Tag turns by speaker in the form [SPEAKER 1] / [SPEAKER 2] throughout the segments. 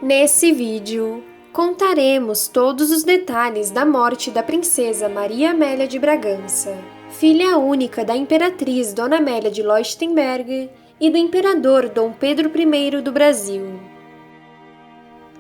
[SPEAKER 1] Nesse vídeo, contaremos todos os detalhes da morte da princesa Maria Amélia de Bragança, filha única da imperatriz Dona Amélia de Leuchtenberg e do imperador Dom Pedro I do Brasil.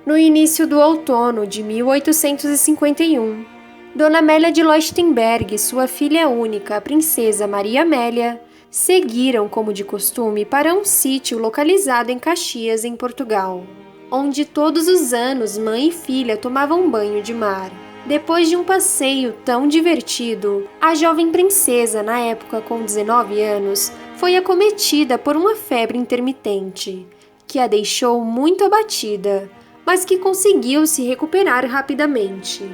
[SPEAKER 1] No início do outono de 1851, Dona Amélia de Leuchtenberg e sua filha única, a princesa Maria Amélia, seguiram, como de costume, para um sítio localizado em Caxias, em Portugal, onde todos os anos mãe e filha tomavam banho de mar. Depois de um passeio tão divertido, a jovem princesa, na época com 19 anos, foi acometida por uma febre intermitente, que a deixou muito abatida, mas que conseguiu se recuperar rapidamente.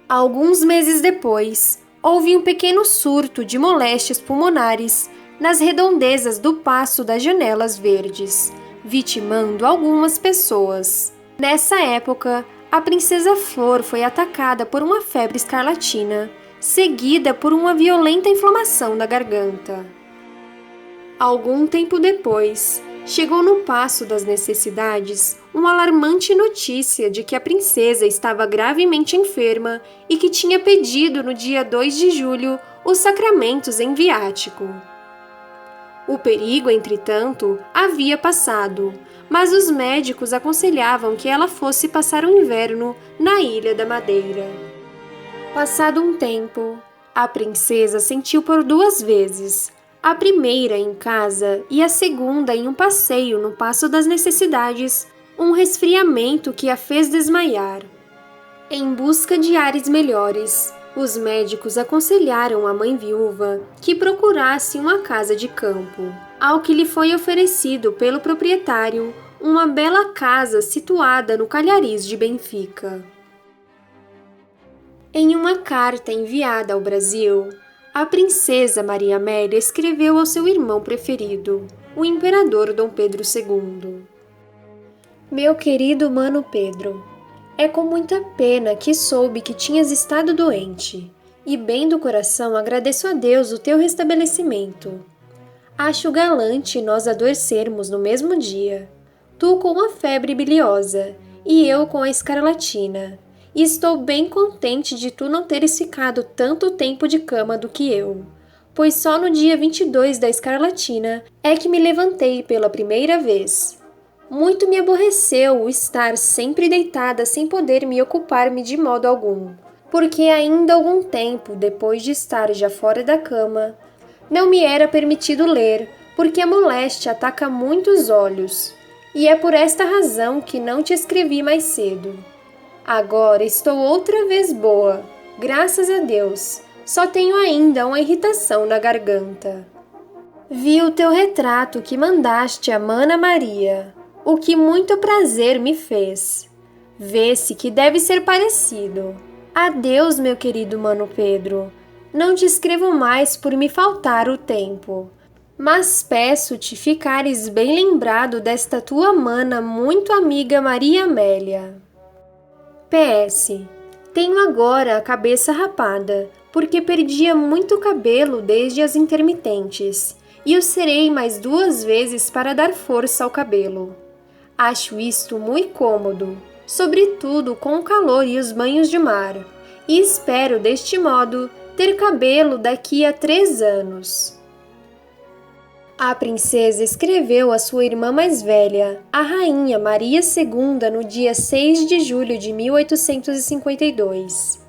[SPEAKER 1] Alguns meses depois, houve um pequeno surto de moléstias pulmonares nas redondezas do Paço das Janelas Verdes, vitimando algumas pessoas. Nessa época, a princesa Flor foi atacada por uma febre escarlatina, seguida por uma violenta inflamação da garganta. Algum tempo depois, chegou no Paço das Necessidades uma alarmante notícia de que a princesa estava gravemente enferma e que tinha pedido no dia 2 de julho os sacramentos em viático. O perigo, entretanto, havia passado, mas os médicos aconselhavam que ela fosse passar o inverno na Ilha da Madeira. Passado um tempo, a princesa sentiu por 2 vezes, a primeira em casa e a segunda em um passeio no Paço das Necessidades, um resfriamento que a fez desmaiar. Em busca de ares melhores, os médicos aconselharam a mãe viúva que procurasse uma casa de campo, ao que lhe foi oferecido pelo proprietário uma bela casa situada no Calhariz de Benfica. Em uma carta enviada ao Brasil, a princesa Maria Amélia escreveu ao seu irmão preferido, o imperador Dom Pedro II. Meu querido mano Pedro, é com muita pena que soube que tinhas estado doente, e bem do coração agradeço a Deus o teu restabelecimento. Acho galante nós adoecermos no mesmo dia, tu com a febre biliosa e eu com a escarlatina, e estou bem contente de tu não teres ficado tanto tempo de cama do que eu, pois só no dia 22 da escarlatina é que me levantei pela primeira vez. Muito me aborreceu o estar sempre deitada sem poder me ocupar-me de modo algum, porque ainda algum tempo depois de estar já fora da cama, não me era permitido ler, porque a moléstia ataca muito os olhos, e é por esta razão que não te escrevi mais cedo. Agora estou outra vez boa, graças a Deus, só tenho ainda uma irritação na garganta. Vi o teu retrato que mandaste a Mana Maria, o que muito prazer me fez. Vê-se que deve ser parecido. Adeus, meu querido mano Pedro. Não te escrevo mais por me faltar o tempo, mas peço-te ficares bem lembrado desta tua mana muito amiga Maria Amélia. PS. Tenho agora a cabeça rapada, porque perdia muito cabelo desde as intermitentes, e o serei mais 2 vezes para dar força ao cabelo. Acho isto muito cômodo, sobretudo com o calor e os banhos de mar, e espero, deste modo, ter cabelo daqui a 3 anos. A princesa escreveu à sua irmã mais velha, a rainha Maria II, no dia 6 de julho de 1852.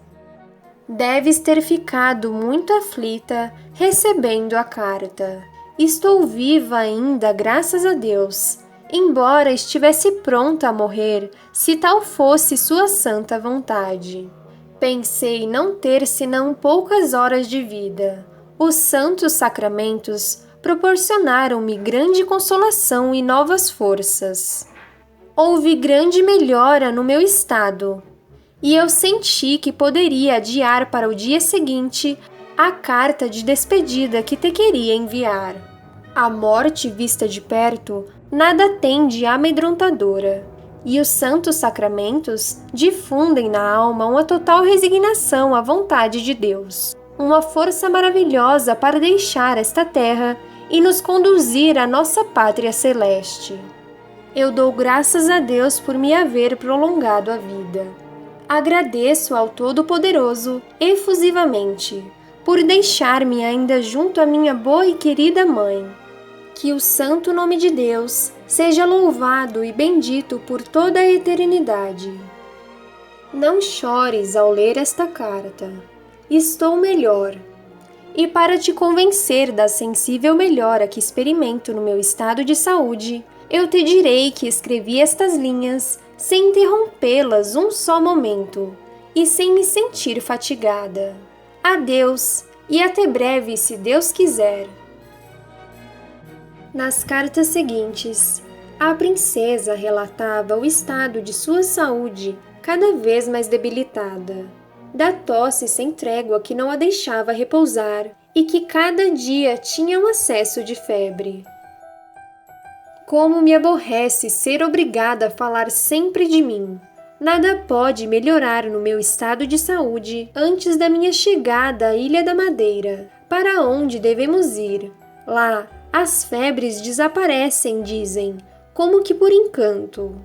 [SPEAKER 1] Deves ter ficado muito aflita recebendo a carta. Estou viva ainda, graças a Deus, embora estivesse pronta a morrer, se tal fosse sua santa vontade. Pensei não ter senão poucas horas de vida. Os santos sacramentos proporcionaram-me grande consolação e novas forças. Houve grande melhora no meu estado, e eu senti que poderia adiar para o dia seguinte a carta de despedida que te queria enviar. A morte vista de perto nada tem de amedrontadora, E os santos sacramentos difundem na alma uma total resignação à vontade de Deus, uma força maravilhosa para deixar esta terra e nos conduzir à nossa pátria celeste. Eu dou graças a Deus por me haver prolongado a vida. Agradeço ao Todo-Poderoso efusivamente por deixar-me ainda junto à minha boa e querida mãe. Que o santo nome de Deus seja louvado e bendito por toda a eternidade. Não chores ao ler esta carta. Estou melhor. E para te convencer da sensível melhora que experimento no meu estado de saúde, eu te direi que escrevi estas linhas sem interrompê-las um só momento e sem me sentir fatigada. Adeus e até breve, se Deus quiser. Nas cartas seguintes, a princesa relatava o estado de sua saúde cada vez mais debilitada, da tosse sem trégua que não a deixava repousar e que cada dia tinha um acesso de febre. Como me aborrece ser obrigada a falar sempre de mim. Nada pode melhorar no meu estado de saúde antes da minha chegada à Ilha da Madeira, para onde devemos ir. Lá, as febres desaparecem, dizem, como que por encanto.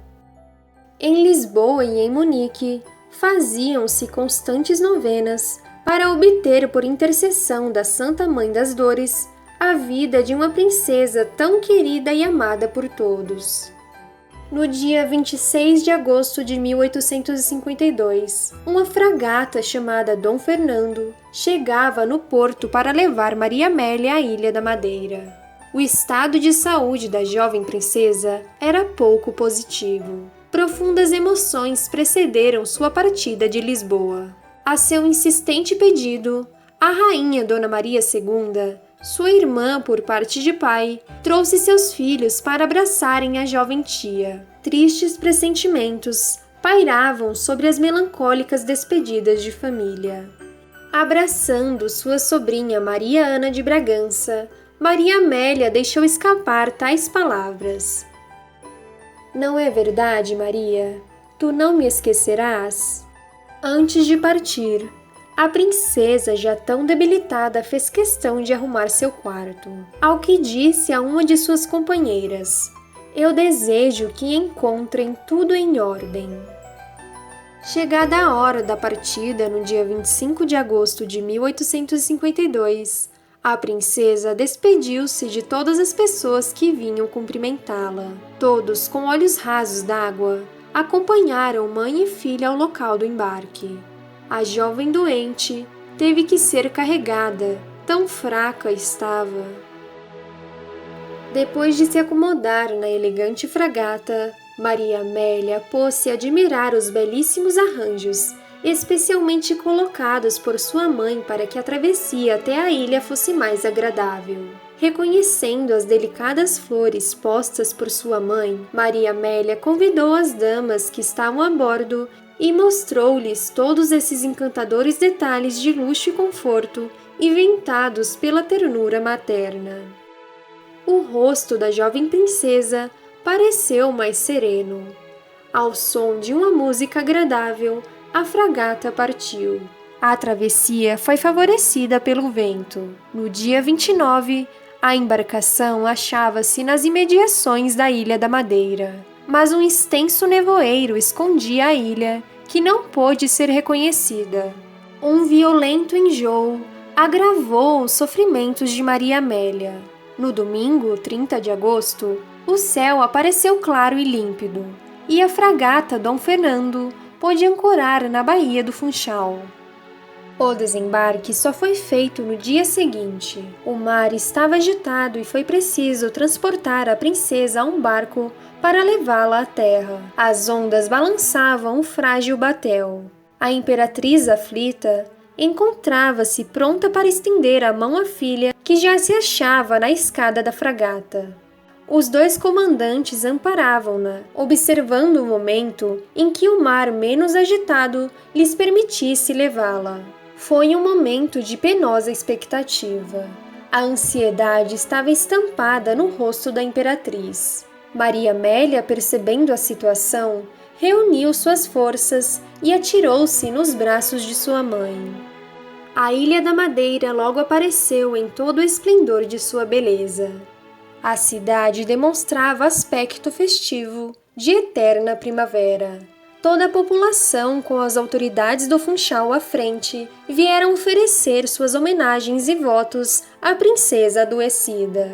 [SPEAKER 1] Em Lisboa e em Munique, faziam-se constantes novenas para obter por intercessão da Santa Mãe das Dores a vida de uma princesa tão querida e amada por todos. No dia 26 de agosto de 1852, uma fragata chamada Dom Fernando chegava no porto para levar Maria Amélia à Ilha da Madeira. O estado de saúde da jovem princesa era pouco positivo. Profundas emoções precederam sua partida de Lisboa. A seu insistente pedido, a rainha Dona Maria II, sua irmã por parte de pai, trouxe seus filhos para abraçarem a jovem tia. Tristes pressentimentos pairavam sobre as melancólicas despedidas de família. Abraçando sua sobrinha Maria Ana de Bragança, Maria Amélia deixou escapar tais palavras: Não é verdade, Maria? Tu não me esquecerás? Antes de partir, a princesa, já tão debilitada, fez questão de arrumar seu quarto, ao que disse a uma de suas companheiras: Eu desejo que encontrem tudo em ordem. Chegada a hora da partida, no dia 25 de agosto de 1852, a princesa despediu-se de todas as pessoas que vinham cumprimentá-la. Todos, com olhos rasos d'água, acompanharam mãe e filha ao local do embarque. A jovem doente teve que ser carregada, tão fraca estava. Depois de se acomodar na elegante fragata, Maria Amélia pôs-se a admirar os belíssimos arranjos, especialmente colocados por sua mãe para que a travessia até a ilha fosse mais agradável. Reconhecendo as delicadas flores postas por sua mãe, Maria Amélia convidou as damas que estavam a bordo e mostrou-lhes todos esses encantadores detalhes de luxo e conforto inventados pela ternura materna. O rosto da jovem princesa pareceu mais sereno. Ao som de uma música agradável, a fragata partiu. A travessia foi favorecida pelo vento. No dia 29, a embarcação achava-se nas imediações da Ilha da Madeira, mas um extenso nevoeiro escondia a ilha, que não pôde ser reconhecida. Um violento enjoo agravou os sofrimentos de Maria Amélia. No domingo, 30 de agosto, o céu apareceu claro e límpido, e a fragata Dom Fernando pôde ancorar na Baía do Funchal. O desembarque só foi feito no dia seguinte. O mar estava agitado e foi preciso transportar a princesa a um barco para levá-la à terra. As ondas balançavam o frágil batel. A imperatriz aflita encontrava-se pronta para estender a mão à filha, que já se achava na escada da fragata. Os dois comandantes amparavam-na, observando o momento em que o mar menos agitado lhes permitisse levá-la. Foi um momento de penosa expectativa. A ansiedade estava estampada no rosto da imperatriz. Maria Amélia, percebendo a situação, reuniu suas forças e atirou-se nos braços de sua mãe. A Ilha da Madeira logo apareceu em todo o esplendor de sua beleza. A cidade demonstrava aspecto festivo de eterna primavera. Toda a população, com as autoridades do Funchal à frente, vieram oferecer suas homenagens e votos à princesa adoecida.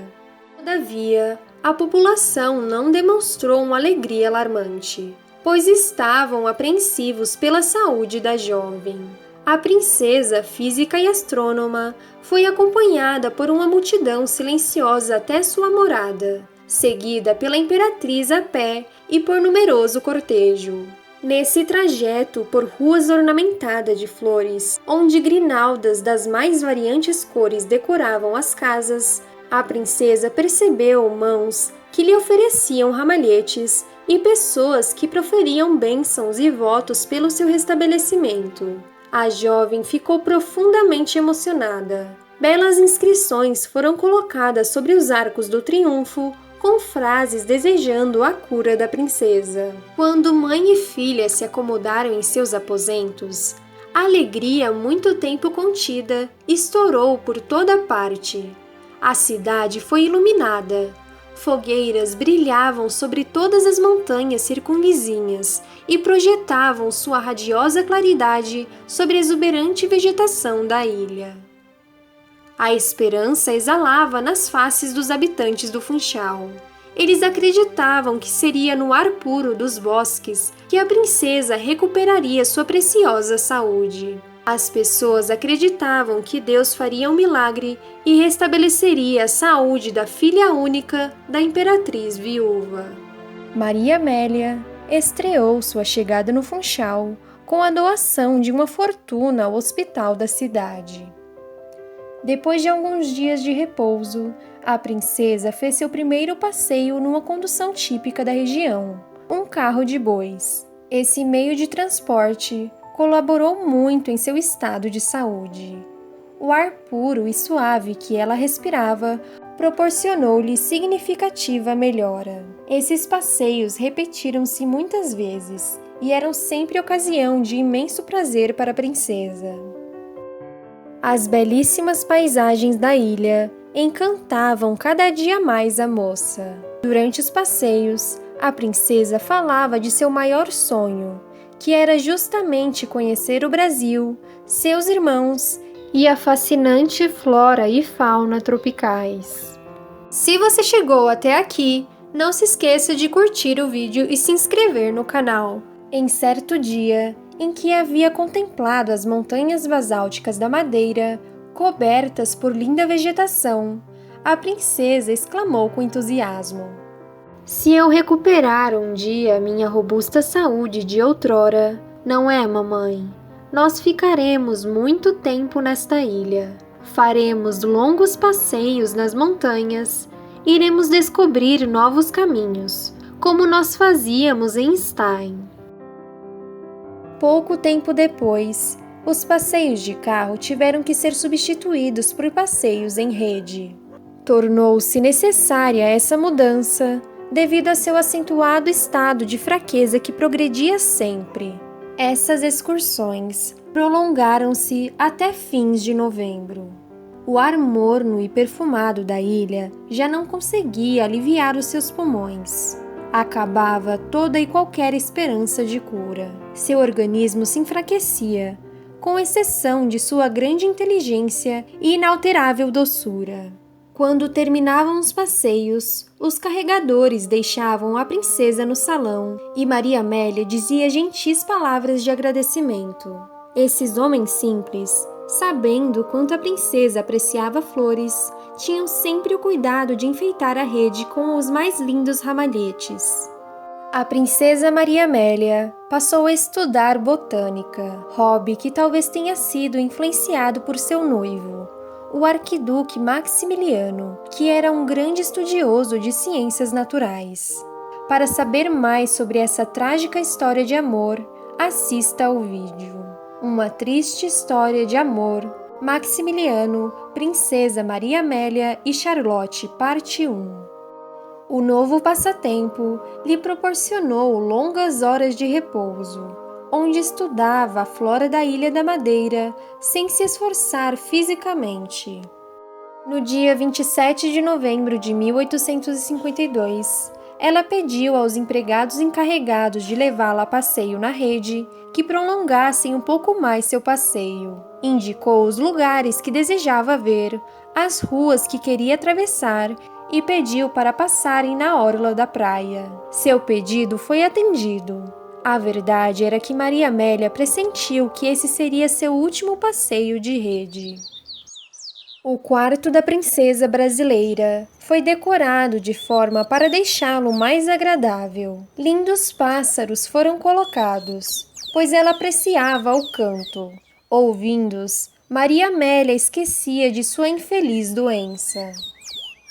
[SPEAKER 1] Todavia, a população não demonstrou uma alegria alarmante, pois estavam apreensivos pela saúde da jovem. A princesa, física e astrônoma, foi acompanhada por uma multidão silenciosa até sua morada, seguida pela imperatriz a pé e por numeroso cortejo. Nesse trajeto por ruas ornamentadas de flores, onde grinaldas das mais variantes cores decoravam as casas, a princesa percebeu mãos que lhe ofereciam ramalhetes e pessoas que proferiam bênçãos e votos pelo seu restabelecimento. A jovem ficou profundamente emocionada. Belas inscrições foram colocadas sobre os arcos do triunfo, com frases desejando a cura da princesa. Quando mãe e filha se acomodaram em seus aposentos, a alegria, muito tempo contida, estourou por toda parte. A cidade foi iluminada. Fogueiras brilhavam sobre todas as montanhas circunvizinhas e projetavam sua radiosa claridade sobre a exuberante vegetação da ilha. A esperança exalava nas faces dos habitantes do Funchal. Eles acreditavam que seria no ar puro dos bosques que a princesa recuperaria sua preciosa saúde. As pessoas acreditavam que Deus faria um milagre e restabeleceria a saúde da filha única da imperatriz viúva. Maria Amélia estreou sua chegada no Funchal com a doação de uma fortuna ao hospital da cidade. Depois de alguns dias de repouso, a princesa fez seu primeiro passeio numa condução típica da região, um carro de bois. Esse meio de transporte colaborou muito em seu estado de saúde. O ar puro e suave que ela respirava proporcionou-lhe significativa melhora. Esses passeios repetiram-se muitas vezes e eram sempre ocasião de imenso prazer para a princesa. As belíssimas paisagens da ilha encantavam cada dia mais a moça. Durante os passeios, a princesa falava de seu maior sonho, que era justamente conhecer o Brasil, seus irmãos e a fascinante flora e fauna tropicais. Se você chegou até aqui, não se esqueça de curtir o vídeo e se inscrever no canal. Em certo dia, em que havia contemplado as montanhas basálticas da Madeira, cobertas por linda vegetação, a princesa exclamou com entusiasmo: "Se eu recuperar um dia minha robusta saúde de outrora, não é, mamãe? Nós ficaremos muito tempo nesta ilha. Faremos longos passeios nas montanhas, iremos descobrir novos caminhos, como nós fazíamos em Stein." Pouco tempo depois, os passeios de carro tiveram que ser substituídos por passeios em rede. Tornou-se necessária essa mudança devido a seu acentuado estado de fraqueza que progredia sempre. Essas excursões prolongaram-se até fins de novembro. O ar morno e perfumado da ilha já não conseguia aliviar os seus pulmões. Acabava toda e qualquer esperança de cura. Seu organismo se enfraquecia, com exceção de sua grande inteligência e inalterável doçura. Quando terminavam os passeios, os carregadores deixavam a princesa no salão e Maria Amélia dizia gentis palavras de agradecimento. Esses homens simples, sabendo quanto a princesa apreciava flores, tinham sempre o cuidado de enfeitar a rede com os mais lindos ramalhetes. A princesa Maria Amélia passou a estudar botânica, hobby que talvez tenha sido influenciado por seu noivo, o arquiduque Maximiliano, que era um grande estudioso de ciências naturais. Para saber mais sobre essa trágica história de amor, assista ao vídeo. Uma triste história de amor, Maximiliano, Princesa Maria Amélia e Charlotte, parte 1. O novo passatempo lhe proporcionou longas horas de repouso, onde estudava a flora da Ilha da Madeira sem se esforçar fisicamente. No dia 27 de novembro de 1852, ela pediu aos empregados encarregados de levá-la a passeio na rede que prolongassem um pouco mais seu passeio. Indicou os lugares que desejava ver, as ruas que queria atravessar e pediu para passarem na orla da praia. Seu pedido foi atendido. A verdade era que Maria Amélia pressentiu que esse seria seu último passeio de rede. O quarto da princesa brasileira foi decorado de forma para deixá-lo mais agradável. Lindos pássaros foram colocados, pois ela apreciava o canto. Ouvindo-os, Maria Amélia esquecia de sua infeliz doença.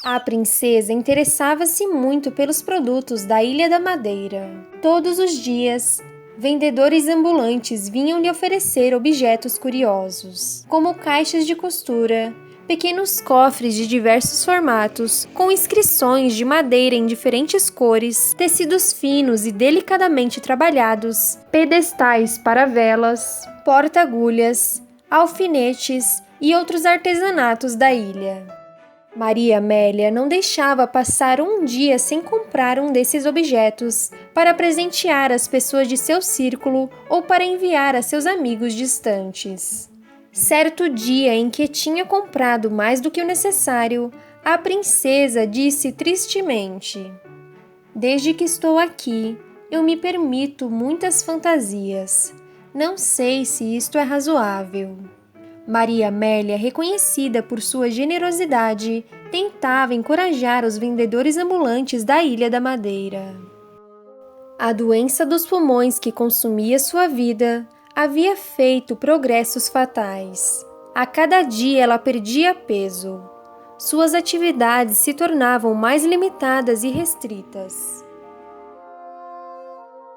[SPEAKER 1] A princesa interessava-se muito pelos produtos da Ilha da Madeira. Todos os dias, vendedores ambulantes vinham lhe oferecer objetos curiosos, como caixas de costura, pequenos cofres de diversos formatos, com inscrições de madeira em diferentes cores, tecidos finos e delicadamente trabalhados, pedestais para velas, porta-agulhas, alfinetes e outros artesanatos da ilha. Maria Amélia não deixava passar um dia sem comprar um desses objetos para presentear as pessoas de seu círculo ou para enviar a seus amigos distantes. Certo dia em que tinha comprado mais do que o necessário, a princesa disse tristemente: "Desde que estou aqui, eu me permito muitas fantasias. Não sei se isto é razoável." Maria Amélia, reconhecida por sua generosidade, tentava encorajar os vendedores ambulantes da Ilha da Madeira. A doença dos pulmões que consumia sua vida havia feito progressos fatais. A cada dia ela perdia peso. Suas atividades se tornavam mais limitadas e restritas.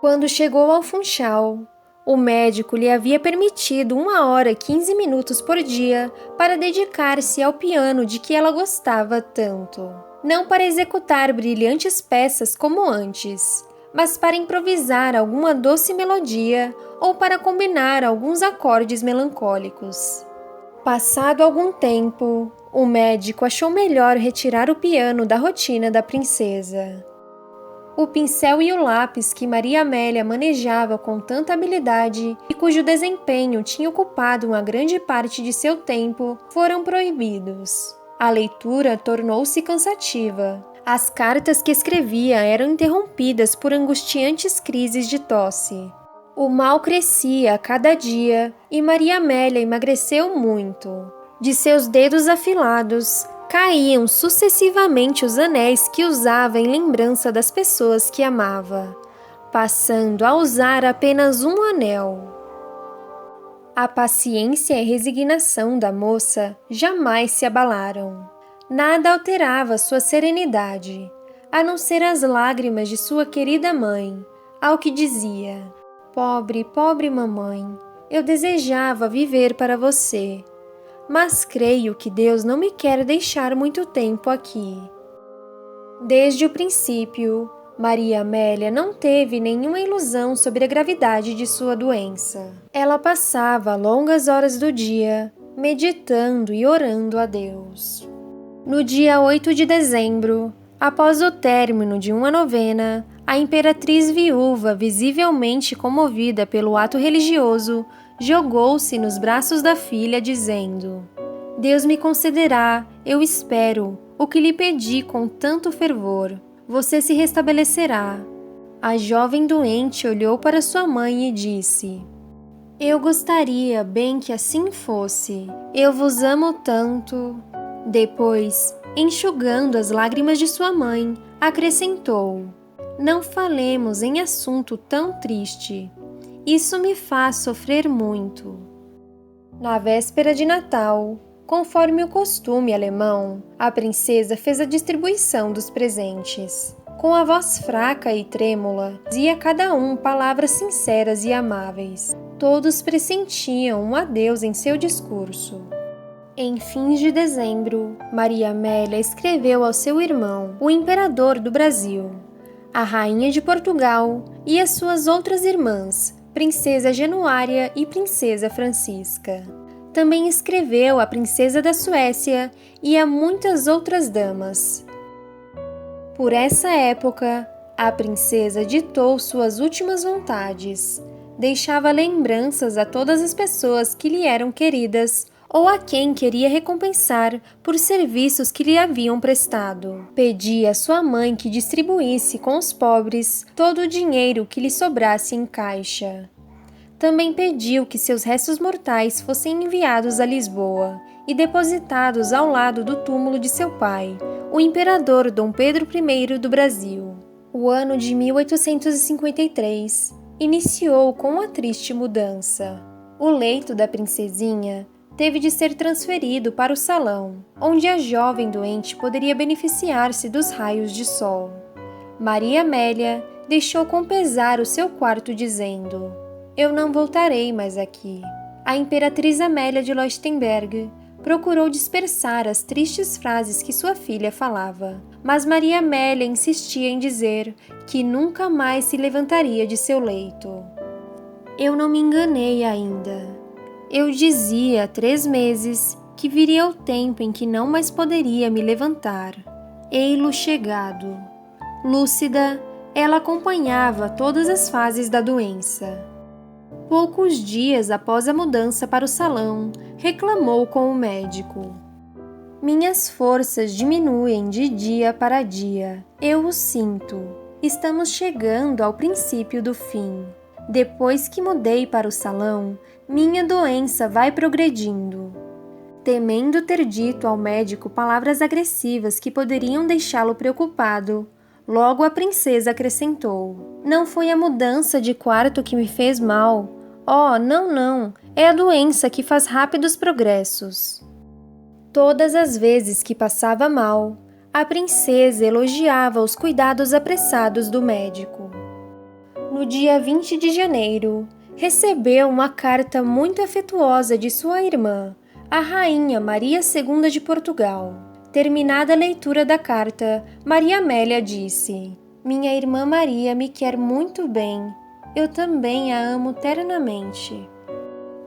[SPEAKER 1] Quando chegou ao Funchal, o médico lhe havia permitido 1 hora e 15 minutos por dia para dedicar-se ao piano de que ela gostava tanto. Não para executar brilhantes peças como antes, mas para improvisar alguma doce melodia ou para combinar alguns acordes melancólicos. Passado algum tempo, o médico achou melhor retirar o piano da rotina da princesa. O pincel e o lápis que Maria Amélia manejava com tanta habilidade e cujo desempenho tinha ocupado uma grande parte de seu tempo foram proibidos. A leitura tornou-se cansativa. As cartas que escrevia eram interrompidas por angustiantes crises de tosse. O mal crescia a cada dia e Maria Amélia emagreceu muito. De seus dedos afilados caíam sucessivamente os anéis que usava em lembrança das pessoas que amava, passando a usar apenas um anel. A paciência e resignação da moça jamais se abalaram. Nada alterava sua serenidade, a não ser as lágrimas de sua querida mãe, ao que dizia: "Pobre, pobre mamãe, eu desejava viver para você. Mas creio que Deus não me quer deixar muito tempo aqui." Desde o princípio, Maria Amélia não teve nenhuma ilusão sobre a gravidade de sua doença. Ela passava longas horas do dia meditando e orando a Deus. No dia 8 de dezembro, após o término de uma novena, a imperatriz viúva, visivelmente comovida pelo ato religioso, jogou-se nos braços da filha, dizendo: "Deus me concederá, eu espero, o que lhe pedi com tanto fervor. Você se restabelecerá." A jovem doente olhou para sua mãe e disse: "Eu gostaria bem que assim fosse. Eu vos amo tanto." Depois, enxugando as lágrimas de sua mãe, acrescentou: "Não falemos em assunto tão triste. Isso me faz sofrer muito." Na véspera de Natal, conforme o costume alemão, a princesa fez a distribuição dos presentes. Com a voz fraca e trêmula, dizia a cada um palavras sinceras e amáveis. Todos pressentiam um adeus em seu discurso. Em fins de dezembro, Maria Amélia escreveu ao seu irmão, o imperador do Brasil, a rainha de Portugal e as suas outras irmãs, Princesa Januária e Princesa Francisca. Também escreveu à Princesa da Suécia e a muitas outras damas. Por essa época, a princesa ditou suas últimas vontades, deixava lembranças a todas as pessoas que lhe eram queridas ou a quem queria recompensar por serviços que lhe haviam prestado. Pedia à sua mãe que distribuísse com os pobres todo o dinheiro que lhe sobrasse em caixa. Também pediu que seus restos mortais fossem enviados a Lisboa e depositados ao lado do túmulo de seu pai, o imperador Dom Pedro I do Brasil. O ano de 1853 iniciou com uma triste mudança. O leito da princesinha teve de ser transferido para o salão, onde a jovem doente poderia beneficiar-se dos raios de sol. Maria Amélia deixou com pesar o seu quarto dizendo: "Eu não voltarei mais aqui." A imperatriz Amélia de Leuchtenberg procurou dispersar as tristes frases que sua filha falava, mas Maria Amélia insistia em dizer que nunca mais se levantaria de seu leito. Eu não me enganei ainda. Eu dizia há 3 meses que viria o tempo em que não mais poderia me levantar. Ei-lo chegado. Lúcida, ela acompanhava todas as fases da doença. Poucos dias após a mudança para o salão, reclamou com o médico: "Minhas forças diminuem de dia para dia. Eu o sinto. Estamos chegando ao princípio do fim. Depois que mudei para o salão, minha doença vai progredindo." Temendo ter dito ao médico palavras agressivas que poderiam deixá-lo preocupado, logo a princesa acrescentou: "Não foi a mudança de quarto que me fez mal. Oh, não, é a doença que faz rápidos progressos." Todas as vezes que passava mal, a princesa elogiava os cuidados apressados do médico. No dia 20 de janeiro, recebeu uma carta muito afetuosa de sua irmã, a rainha Maria II de Portugal. Terminada a leitura da carta, Maria Amélia disse: "Minha irmã Maria me quer muito bem. Eu também a amo ternamente."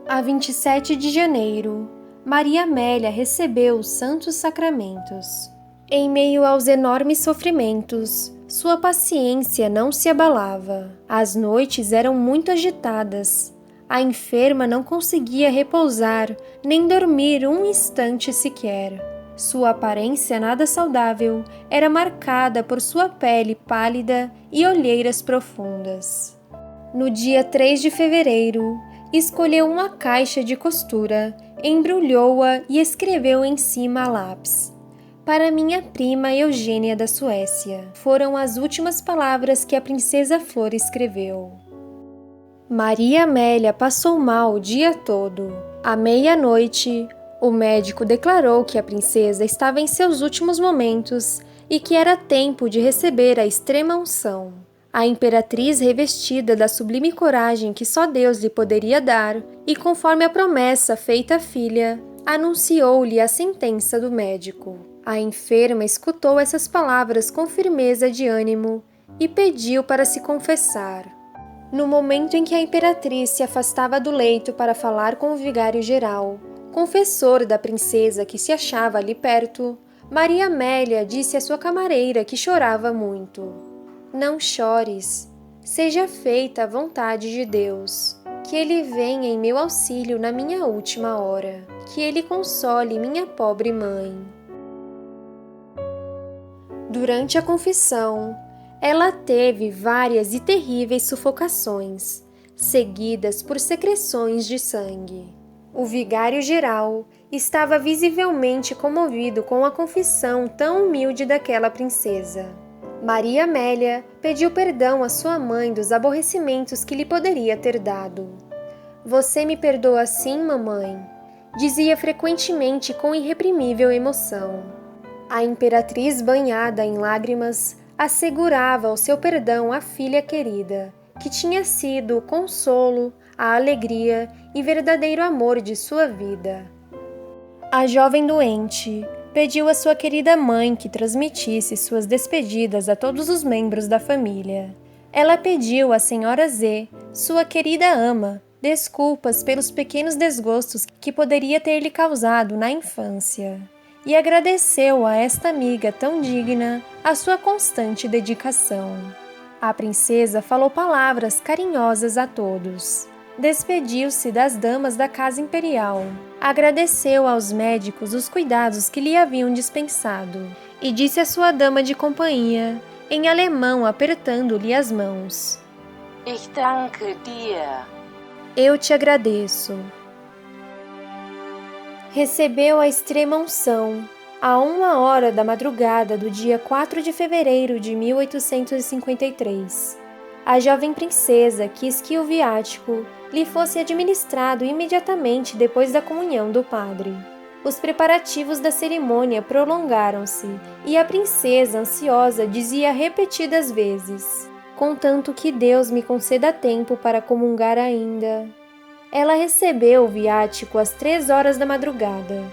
[SPEAKER 1] A 27 de janeiro, Maria Amélia recebeu os santos sacramentos. Em meio aos enormes sofrimentos, sua paciência não se abalava. As noites eram muito agitadas. A enferma não conseguia repousar nem dormir um instante sequer. Sua aparência nada saudável era marcada por sua pele pálida e olheiras profundas. No dia 3 de fevereiro, escolheu uma caixa de costura, embrulhou-a e escreveu em cima a lápis: "Para minha prima Eugênia da Suécia." Foram as últimas palavras que a princesa Flor escreveu. Maria Amélia passou mal o dia todo. À meia-noite, o médico declarou que a princesa estava em seus últimos momentos e que era tempo de receber a extrema-unção. A imperatriz, revestida da sublime coragem que só Deus lhe poderia dar, e conforme a promessa feita à filha, anunciou-lhe a sentença do médico. A enferma escutou essas palavras com firmeza de ânimo e pediu para se confessar. No momento em que a imperatriz se afastava do leito para falar com o vigário-geral, confessor da princesa que se achava ali perto, Maria Amélia disse à sua camareira que chorava muito: "Não chores. Seja feita a vontade de Deus. Que Ele venha em meu auxílio na minha última hora. Que Ele console minha pobre mãe." Durante a confissão, ela teve várias e terríveis sufocações, seguidas por secreções de sangue. O vigário-geral estava visivelmente comovido com a confissão tão humilde daquela princesa. Maria Amélia pediu perdão à sua mãe dos aborrecimentos que lhe poderia ter dado. "Você me perdoa assim, mamãe?" dizia frequentemente com irreprimível emoção. A imperatriz, banhada em lágrimas, assegurava o seu perdão à filha querida, que tinha sido o consolo, a alegria e verdadeiro amor de sua vida. A jovem doente pediu à sua querida mãe que transmitisse suas despedidas a todos os membros da família. Ela pediu à senhora Z, sua querida ama, desculpas pelos pequenos desgostos que poderia ter lhe causado na infância, e agradeceu a esta amiga tão digna a sua constante dedicação. A princesa falou palavras carinhosas a todos. Despediu-se das damas da casa imperial, agradeceu aos médicos os cuidados que lhe haviam dispensado e disse à sua dama de companhia, em alemão apertando-lhe as mãos:
[SPEAKER 2] Ich danke dir.
[SPEAKER 1] Eu te agradeço. Recebeu a extrema unção a 1h da madrugada do dia 4 de fevereiro de 1853. A jovem princesa quis que o viático lhe fosse administrado imediatamente depois da comunhão do padre. Os preparativos da cerimônia prolongaram-se e a princesa, ansiosa, dizia repetidas vezes: contanto que Deus me conceda tempo para comungar ainda. Ela recebeu o viático às 3h da madrugada.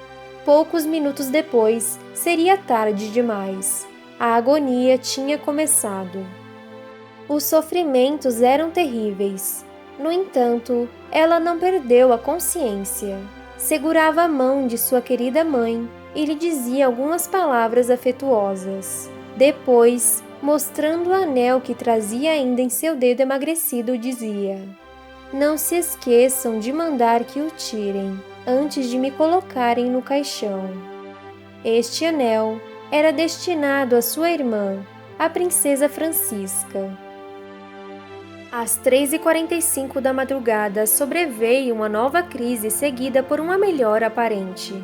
[SPEAKER 1] Poucos minutos depois, seria tarde demais. A agonia tinha começado. Os sofrimentos eram terríveis. No entanto, ela não perdeu a consciência. Segurava a mão de sua querida mãe e lhe dizia algumas palavras afetuosas. Depois, mostrando o anel que trazia ainda em seu dedo emagrecido, dizia: não se esqueçam de mandar que o tirem antes de me colocarem no caixão. Este anel era destinado à sua irmã, a princesa Francisca. Às 3h45 da madrugada sobreveio uma nova crise seguida por uma melhora aparente.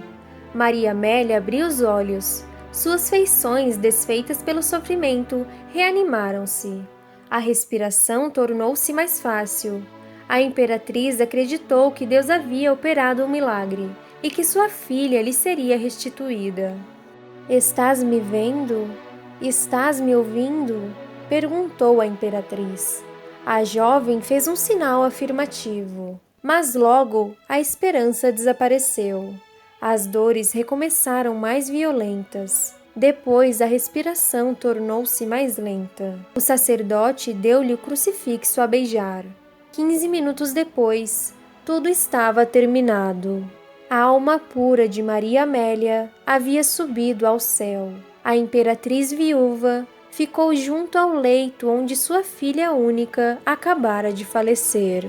[SPEAKER 1] Maria Amélia abriu os olhos. Suas feições, desfeitas pelo sofrimento, reanimaram-se. A respiração tornou-se mais fácil. A imperatriz acreditou que Deus havia operado um milagre e que sua filha lhe seria restituída. Estás me vendo? Estás me ouvindo? Perguntou a imperatriz. A jovem fez um sinal afirmativo, mas logo a esperança desapareceu. As dores recomeçaram mais violentas. Depois a respiração tornou-se mais lenta. O sacerdote deu-lhe o crucifixo a beijar. 15 minutos depois, tudo estava terminado. A alma pura de Maria Amélia havia subido ao céu. A imperatriz viúva ficou junto ao leito onde sua filha única acabara de falecer.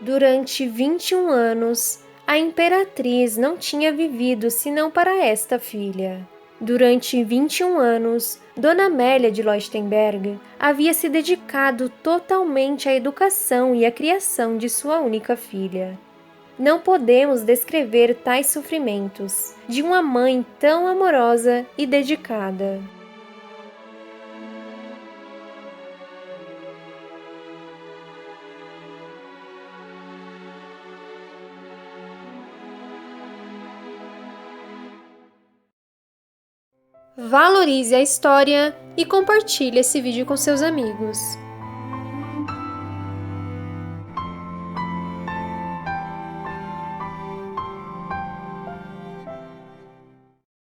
[SPEAKER 1] Durante 21 anos, a imperatriz não tinha vivido senão para esta filha. Durante 21 anos, Dona Amélia de Leuchtenberg havia se dedicado totalmente à educação e à criação de sua única filha. Não podemos descrever tais sofrimentos de uma mãe tão amorosa e dedicada. Valorize a história e compartilhe esse vídeo com seus amigos.